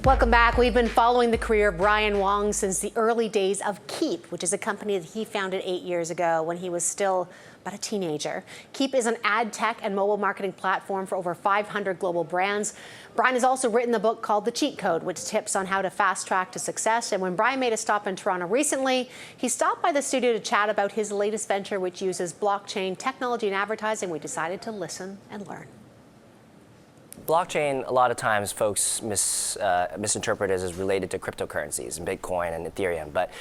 Welcome back. We've been following the career of Brian Wong since the early days of Kiip, which is a company that he founded 8 years ago when he was still but a teenager. Kiip is an ad tech and mobile marketing platform for over 500 global brands. Brian has also written a book called The Cheat Code, which tips on how to fast track to success. And when Brian made a stop in Toronto recently, he stopped by the studio to chat about his latest venture, which uses blockchain technology and advertising. We decided to listen and learn. Blockchain, a lot of times folks misinterpret it as related to cryptocurrencies and Bitcoin and Ethereum, but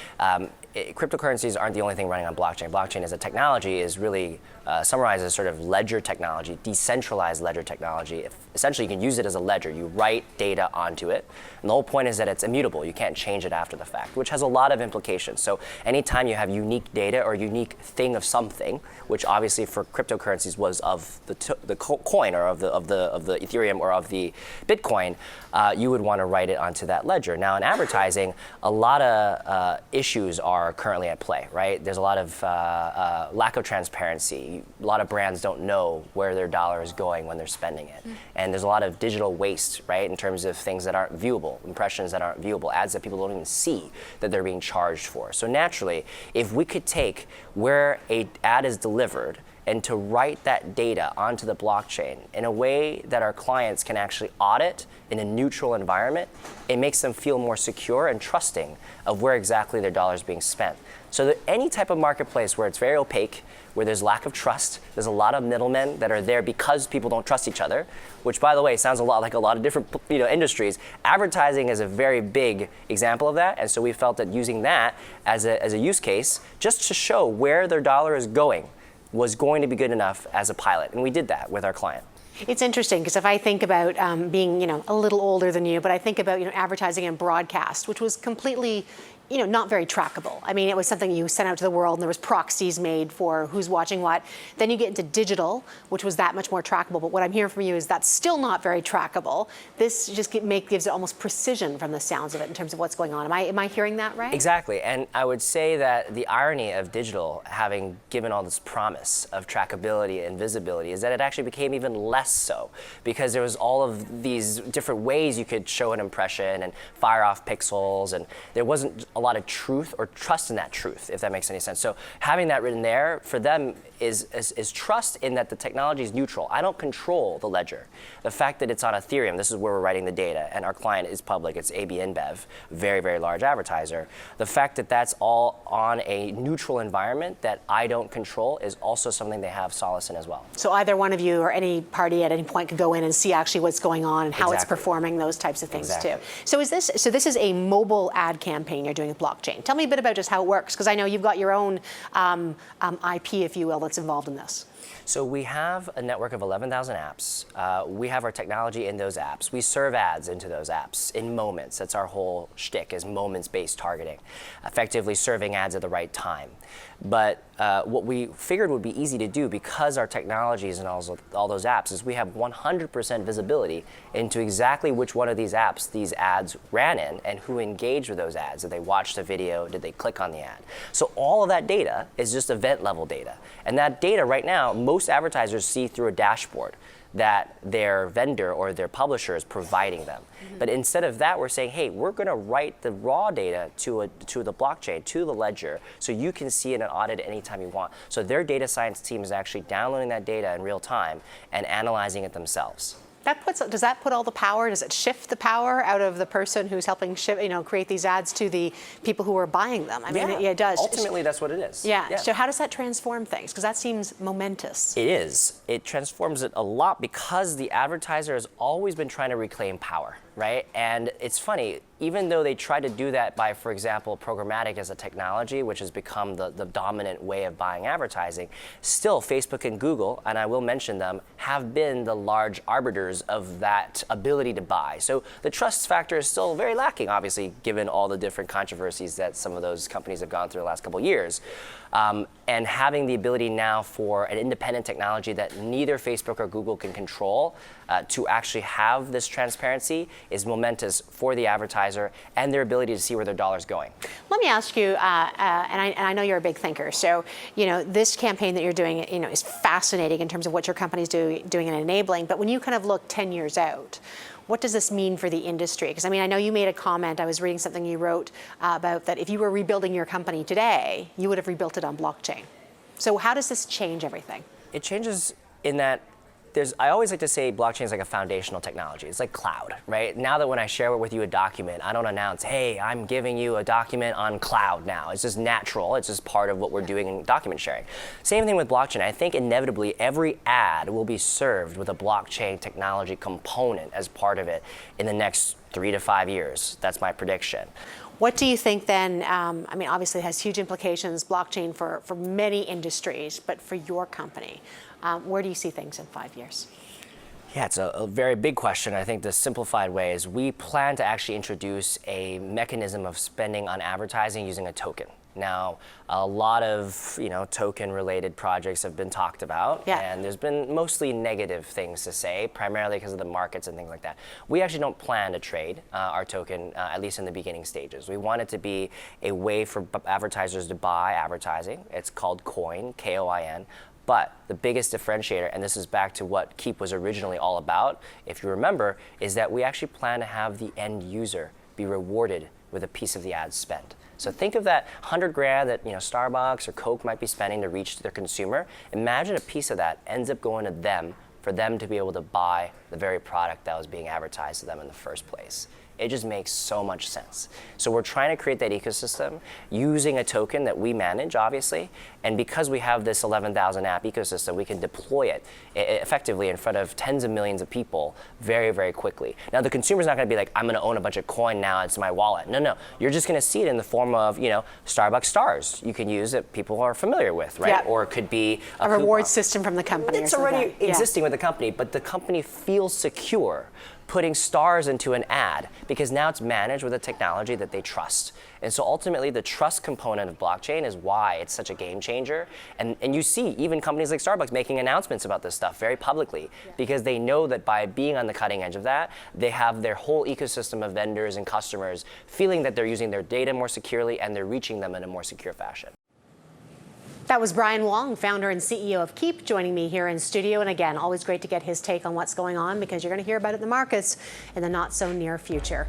cryptocurrencies aren't the only thing running on blockchain. Blockchain as a technology is really summarized as sort of ledger technology, decentralized ledger technology. Essentially, you can use it as a ledger. You write data onto it, and the whole point is that it's immutable. You can't change it after the fact, which has a lot of implications. So anytime you have unique data or unique thing of something, which obviously for cryptocurrencies was of the coin or of the Ethereum or of the Bitcoin, you would want to write it onto that ledger. Now in advertising, a lot of issues are currently at play, right? There's a lot of lack of transparency. A lot of brands don't know where their dollar is going when they're spending it. And there's a lot of digital waste, right, in terms of things that aren't viewable, impressions that aren't viewable, ads that people don't even see that they're being charged for. So naturally, if we could take where an ad is delivered and to write that data onto the blockchain in a way that our clients can actually audit in a neutral environment, it makes them feel more secure and trusting of where exactly their dollar is being spent. So that any type of marketplace where it's very opaque, where there's lack of trust, there's a lot of middlemen that are there because people don't trust each other, which by the way sounds a lot like a lot of different industries. Advertising is a very big example of that, and so we felt that using that as a use case, just to show where their dollar is going, was going to be good enough as a pilot, and we did that with our client. It's interesting because if I think about being, a little older than you, but I think about, advertising and broadcast, which was completely, not very trackable. I mean, it was something you sent out to the world and there was proxies made for who's watching what. Then you get into digital, which was that much more trackable. But what I'm hearing from you is that's still not very trackable. This just gives it almost precision from the sounds of it in terms of what's going on. Am I hearing that right? Exactly, and I would say that the irony of digital having given all this promise of trackability and visibility is that it actually became even less so, because there was all of these different ways you could show an impression and fire off pixels, and there wasn't a lot of truth or trust in that truth, if that makes any sense. So having that written there for them is trust in that the technology is neutral. I don't control the ledger. The fact that it's on Ethereum, this is where we're writing the data, and our client is public, it's AB InBev, very, very large advertiser. The fact that that's all on a neutral environment that I don't control is also something they have solace in as well. So either one of you or any party at any point could go in and see actually what's going on and how it's performing, those types of things too. So this is a mobile ad campaign you're doing with blockchain. Tell me a bit about just how it works, because I know you've got your own IP, if you will, that's involved in this. So we have a network of 11,000 apps. We have our technology in those apps. We serve ads into those apps in moments. That's our whole shtick, is moments-based targeting, effectively serving ads at the right time. But what we figured would be easy to do, because our technology is in all those apps, is we have 100% visibility into exactly which one of these apps these ads ran in and who engaged with those ads. Did they watch the video? Did they click on the ad? So all of that data is just event level data. And that data right now, most advertisers see through a dashboard that their vendor or their publisher is providing them. But instead of that, we're saying, hey, we're going to write the raw data to the blockchain, to the ledger, so you can see it and audit it anytime you want. So their data science team is actually downloading that data in real time and analyzing it themselves. Does that put all the power? Does it shift the power out of the person who's helping create these ads to the people who are buying them? I mean, it does. Ultimately, that's what it is. Yeah. So how does that transform things? Because that seems momentous. It is. It transforms it a lot because the advertiser has always been trying to reclaim power, right? And it's funny, even though they try to do that by, for example, programmatic as a technology, which has become the dominant way of buying advertising, still Facebook and Google, and I will mention them, have been the large arbiters of that ability to buy. So the trust factor is still very lacking, obviously, given all the different controversies that some of those companies have gone through the last couple of years. And having the ability now for an independent technology that neither Facebook or Google can control to actually have this transparency is momentous for the advertiser and their ability to see where their dollar's going. Let me ask you, and I know you're a big thinker, so this campaign that you're doing, is fascinating in terms of what your company's doing and enabling. But when you kind of look 10 years out, What does this mean for the industry? Because I mean, I know you made a comment, I was reading something you wrote about that if you were rebuilding your company today, you would have rebuilt it on blockchain. So how does this change everything? It changes in that I always like to say blockchain is like a foundational technology. It's like cloud, right? Now that when I share with you a document, I don't announce, hey, I'm giving you a document on cloud now. It's just natural. It's just part of what we're doing in document sharing. Same thing with blockchain. I think inevitably every ad will be served with a blockchain technology component as part of it in the next 3 to 5 years. That's my prediction. What do you think then, I mean, obviously it has huge implications, blockchain for many industries, but for your company, where do you see things in 5 years? Yeah, it's a very big question. I think the simplified way is we plan to actually introduce a mechanism of spending on advertising using a token. Now, a lot of token-related projects have been talked about, and there's been mostly negative things to say, primarily because of the markets and things like that. We actually don't plan to trade our token, at least in the beginning stages. We want it to be a way for advertisers to buy advertising. It's called Coin, K-O-I-N. But the biggest differentiator, and this is back to what Kiip was originally all about, if you remember, is that we actually plan to have the end user be rewarded with a piece of the ad spend. So think of that 100 grand that Starbucks or Coke might be spending to reach their consumer. Imagine a piece of that ends up going to them for them to be able to buy the very product that was being advertised to them in the first place. It just makes so much sense. So we're trying to create that ecosystem using a token that we manage, obviously, and because we have this 11,000 app ecosystem, we can deploy it effectively in front of tens of millions of people very, very quickly. Now, the consumer's not gonna be like, I'm gonna own a bunch of coin now, it's my wallet. No, you're just gonna see it in the form of, Starbucks stars you can use that people are familiar with, right? Yeah. Or it could be a reward system from the company. It's already existing with the company, but the company feels secure putting stars into an ad because now it's managed with a technology that they trust. And so ultimately the trust component of blockchain is why it's such a game changer. And you see even companies like Starbucks making announcements about this stuff very publicly because they know that by being on the cutting edge of that, they have their whole ecosystem of vendors and customers feeling that they're using their data more securely and they're reaching them in a more secure fashion. That was Brian Wong, founder and CEO of Kiip, joining me here in studio. And again, always great to get his take on what's going on because you're going to hear about it in the markets in the not so near future.